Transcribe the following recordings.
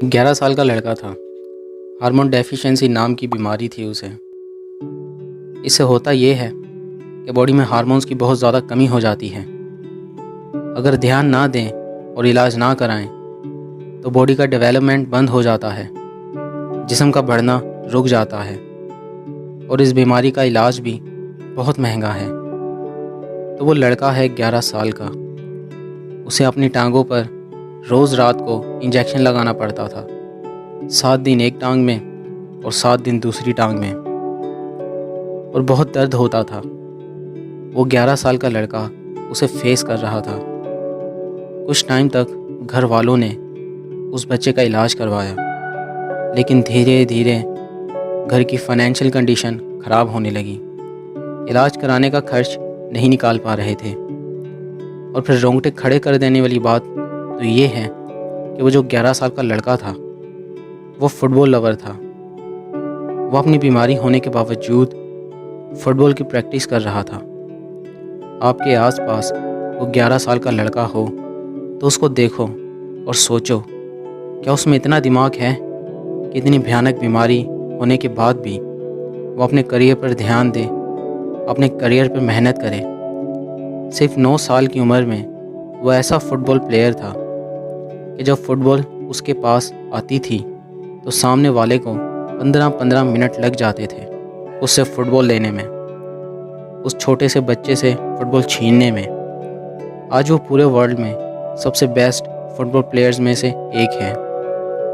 11 साल का लड़का था। हार्मोन डेफिशिएंसी नाम की बीमारी थी उसे। इससे होता ये है कि बॉडी में हार्मोन्स की बहुत ज़्यादा कमी हो जाती है। अगर ध्यान ना दें और इलाज ना कराएं तो बॉडी का डेवलपमेंट बंद हो जाता है, जिस्म का बढ़ना रुक जाता है और इस बीमारी का इलाज भी बहुत महंगा है। तो वो लड़का है 11 साल का। उसे अपनी टांगों पर रोज़ रात को इंजेक्शन लगाना पड़ता था। 7 दिन एक टांग में और 7 दिन दूसरी टांग में, और बहुत दर्द होता था। वो 11 साल का लड़का उसे फेस कर रहा था। कुछ टाइम तक घर वालों ने उस बच्चे का इलाज करवाया, लेकिन धीरे धीरे घर की फाइनेंशियल कंडीशन ख़राब होने लगी। इलाज कराने का खर्च नहीं निकाल पा रहे थे। और फिर रोंगटे खड़े कर देने वाली बात तो ये है कि वो जो 11 साल का लड़का था वो फुटबॉल लवर था। वो अपनी बीमारी होने के बावजूद फुटबॉल की प्रैक्टिस कर रहा था। आपके आसपास वो 11 साल का लड़का हो तो उसको देखो और सोचो, क्या उसमें इतना दिमाग है कि इतनी भयानक बीमारी होने के बाद भी वो अपने करियर पर ध्यान दे, अपने करियर पर मेहनत करे। सिर्फ 9 साल की उम्र में वो ऐसा फुटबॉल प्लेयर था कि जब फुटबॉल उसके पास आती थी तो सामने वाले को 15-15 मिनट लग जाते थे उससे फुटबॉल लेने में, उस छोटे से बच्चे से फुटबॉल छीनने में। आज वो पूरे वर्ल्ड में सबसे बेस्ट फुटबॉल प्लेयर्स में से एक है।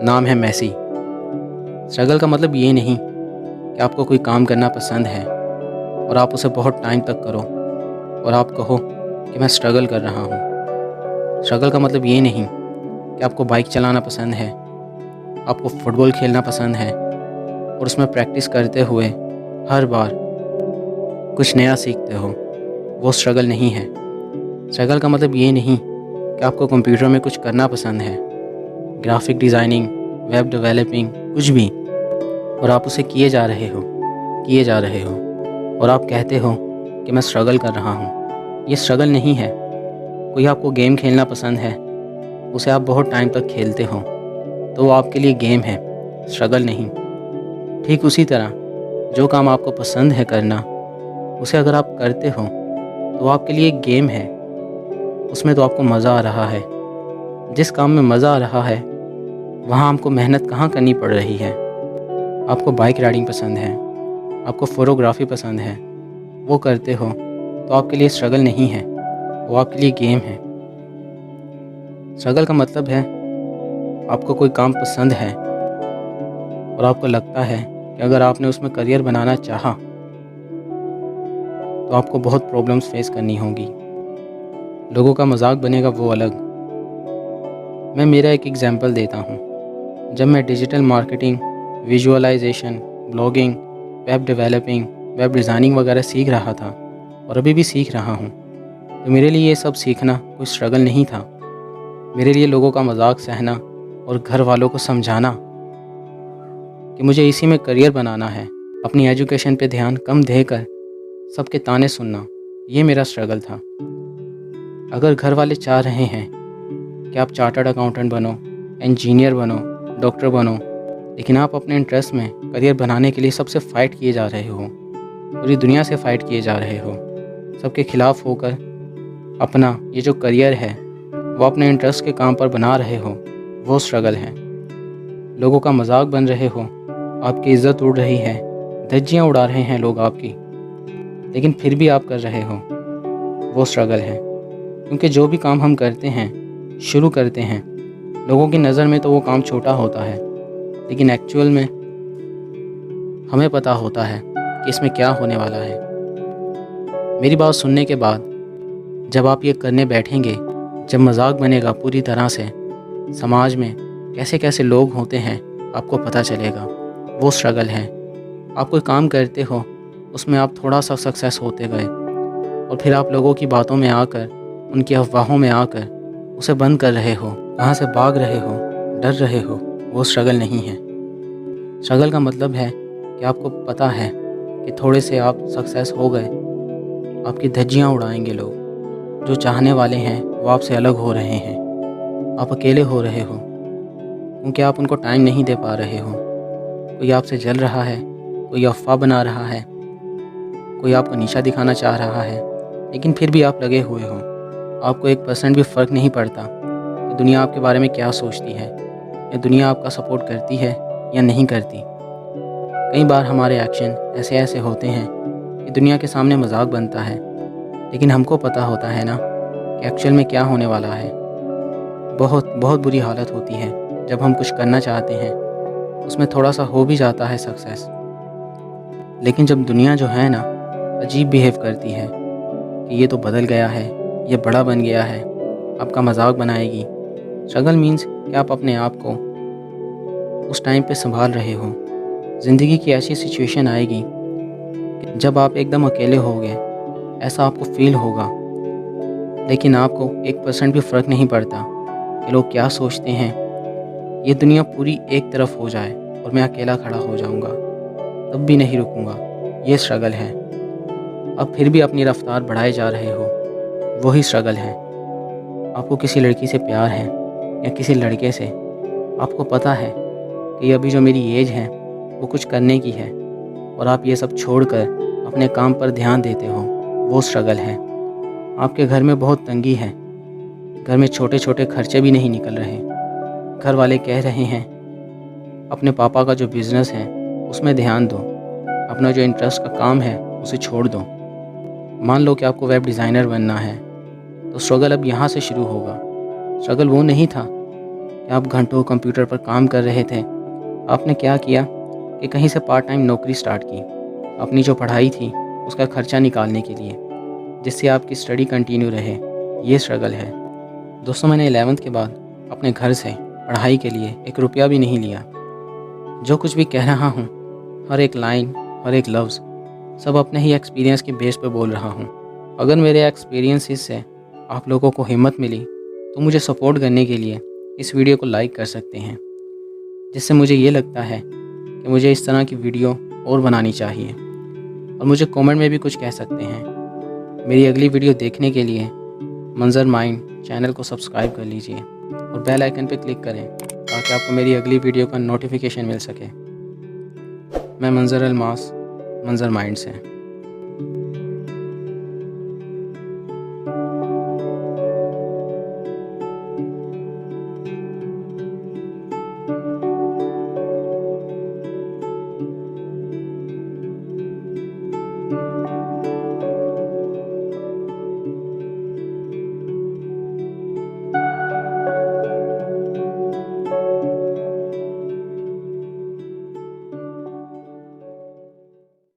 नाम है मेसी। स्ट्रगल का मतलब ये नहीं कि आपको कोई काम करना पसंद है और आप उसे बहुत टाइम तक करो और आप कहो कि मैं स्ट्रगल कर रहा हूँ। स्ट्रगल का मतलब ये नहीं कि आपको बाइक चलाना पसंद है, आपको फुटबॉल खेलना पसंद है और उसमें प्रैक्टिस करते हुए हर बार कुछ नया सीखते हो। वो स्ट्रगल नहीं है। स्ट्रगल का मतलब ये नहीं कि आपको कंप्यूटर में कुछ करना पसंद है, ग्राफिक डिज़ाइनिंग, वेब डेवलपिंग, कुछ भी, और आप उसे किए जा रहे हो और आप कहते हो कि मैं स्ट्रगल कर रहा हूँ। ये स्ट्रगल नहीं है। कोई आपको गेम खेलना पसंद है, उसे आप बहुत टाइम तक खेलते हो तो वो आपके लिए गेम है, स्ट्रगल नहीं। ठीक उसी तरह जो काम आपको पसंद है करना, उसे अगर आप करते हो तो आपके लिए एक गेम है। उसमें तो आपको मज़ा आ रहा है। जिस काम में मज़ा आ रहा है वहाँ आपको मेहनत कहाँ करनी पड़ रही है। आपको बाइक राइडिंग पसंद है, आपको फ़ोटोग्राफी पसंद है, वो करते हो तो आपके लिए स्ट्रगल नहीं है, वो आपके लिए गेम है। स्ट्रगल का मतलब है आपको कोई काम पसंद है और आपको लगता है कि अगर आपने उसमें करियर बनाना चाहा तो आपको बहुत प्रॉब्लम्स फेस करनी होंगी। लोगों का मजाक बनेगा वो अलग। मैं मेरा एक एग्जांपल देता हूँ। जब मैं digital marketing, visualisation, blogging, web developing, web designing वगैरह सीख रहा था और अभी भी सीख रहा हूँ, तो मेरे लिए ये सब सीखना कोई स्ट्रगल नहीं था। मेरे लिए लोगों का मजाक सहना और घर वालों को समझाना कि मुझे इसी में करियर बनाना है, अपनी एजुकेशन पे ध्यान कम देकर सबके ताने सुनना, ये मेरा स्ट्रगल था। अगर घर वाले चाह रहे हैं कि आप चार्टर्ड अकाउंटेंट बनो, इंजीनियर बनो, डॉक्टर बनो, लेकिन आप अपने इंटरेस्ट में करियर बनाने के लिए सबसे फ़ाइट किए जा रहे हो, पूरी दुनिया से फ़ाइट किए जा रहे हो, सबके खिलाफ़ होकर अपना ये जो करियर है वो अपने इंटरेस्ट के काम पर बना रहे हो, वो स्ट्रगल है। लोगों का मजाक बन रहे हो, आपकी इज़्ज़त उड़ रही है, धज्जियाँ उड़ा रहे हैं लोग आपकी, लेकिन फिर भी आप कर रहे हो, वो स्ट्रगल है। क्योंकि जो भी काम हम करते हैं, शुरू करते हैं, लोगों की नज़र में तो वो काम छोटा होता है, लेकिन एक्चुअल में हमें पता होता है कि इसमें क्या होने वाला है। मेरी बात सुनने के बाद जब आप ये करने बैठेंगे, जब मजाक बनेगा पूरी तरह से, समाज में कैसे कैसे लोग होते हैं आपको पता चलेगा, वो स्ट्रगल है। आप कोई काम करते हो, उसमें आप थोड़ा सा सक्सेस होते गए और फिर आप लोगों की बातों में आकर, उनकी अफवाहों में आकर उसे बंद कर रहे हो, कहाँ से भाग रहे हो, डर रहे हो, वो स्ट्रगल नहीं है। स्ट्रगल का मतलब है कि आपको पता है कि थोड़े से आप सक्सेस हो गए, आपकी धज्जियाँ उड़ाएंगे लोग। जो चाहने वाले हैं वो आपसे अलग हो रहे हैं, आप अकेले हो रहे हो, क्योंकि आप उनको टाइम नहीं दे पा रहे हो। कोई आपसे जल रहा है, कोई अफ़वाह बना रहा है, कोई आपको नीचा दिखाना चाह रहा है, लेकिन फिर भी आप लगे हुए हो। आपको 1% भी फ़र्क नहीं पड़ता कि दुनिया आपके बारे में क्या सोचती है, या दुनिया आपका सपोर्ट करती है या नहीं करती। कई बार हमारे एक्शन ऐसे ऐसे होते हैं कि दुनिया के सामने मजाक बनता है, लेकिन हमको पता होता है ना कि एक्चुअल में क्या होने वाला है। बहुत बहुत बुरी हालत होती है जब हम कुछ करना चाहते हैं, उसमें थोड़ा सा हो भी जाता है सक्सेस, लेकिन जब दुनिया जो है ना अजीब बिहेव करती है कि ये तो बदल गया है, ये बड़ा बन गया है, आपका मजाक बनाएगी। स्ट्रगल मीन्स कि आप अपने आप को उस टाइम पे संभाल रहे हो। ज़िंदगी की ऐसी सिचुएशन आएगी कि जब आप एकदम अकेले होगे, ऐसा आपको फील होगा, लेकिन आपको 1% भी फ़र्क नहीं पड़ता कि लोग क्या सोचते हैं। ये दुनिया पूरी एक तरफ हो जाए और मैं अकेला खड़ा हो जाऊंगा, तब भी नहीं रुकूंगा। ये स्ट्रगल है। अब फिर भी अपनी रफ्तार बढ़ाए जा रहे हो, वही स्ट्रगल है। आपको किसी लड़की से प्यार है या किसी लड़के से, आपको पता है कि अभी जो मेरी एज है वो कुछ करने की है, और आप ये सब छोड़कर अपने काम पर ध्यान देते हो, वो स्ट्रगल है। आपके घर में बहुत तंगी है, घर में छोटे छोटे खर्चे भी नहीं निकल रहे। घर वाले कह रहे हैं अपने पापा का जो बिज़नेस है उसमें ध्यान दो, अपना जो इंटरेस्ट का काम है उसे छोड़ दो। मान लो कि आपको वेब डिज़ाइनर बनना है, तो स्ट्रगल अब यहाँ से शुरू होगा। स्ट्रगल वो नहीं था कि आप घंटों कंप्यूटर पर काम कर रहे थे। आपने क्या किया कि कहीं से पार्ट टाइम नौकरी स्टार्ट की, अपनी जो पढ़ाई थी उसका खर्चा निकालने के लिए, जिससे आपकी स्टडी कंटिन्यू रहे। ये स्ट्रगल है। दोस्तों, मैंने 11th के बाद अपने घर से पढ़ाई के लिए 1 रुपया भी नहीं लिया। जो कुछ भी कह रहा हूँ, हर एक लाइन, हर एक लफ्ज़ सब अपने ही एक्सपीरियंस के बेस पे बोल रहा हूँ। अगर मेरे एक्सपीरियंसेस से आप लोगों को हिम्मत मिली तो मुझे सपोर्ट करने के लिए इस वीडियो को लाइक कर सकते हैं, जिससे मुझे ये लगता है कि मुझे इस तरह की वीडियो और बनानी चाहिए। और मुझे कमेंट में भी कुछ कह सकते हैं। मेरी अगली वीडियो देखने के लिए मंजर माइंड चैनल को सब्सक्राइब कर लीजिए और बेल आइकन पर क्लिक करें ताकि आपको मेरी अगली वीडियो का नोटिफिकेशन मिल सके। मैं मंजर अलमास, मंजर माइंड से।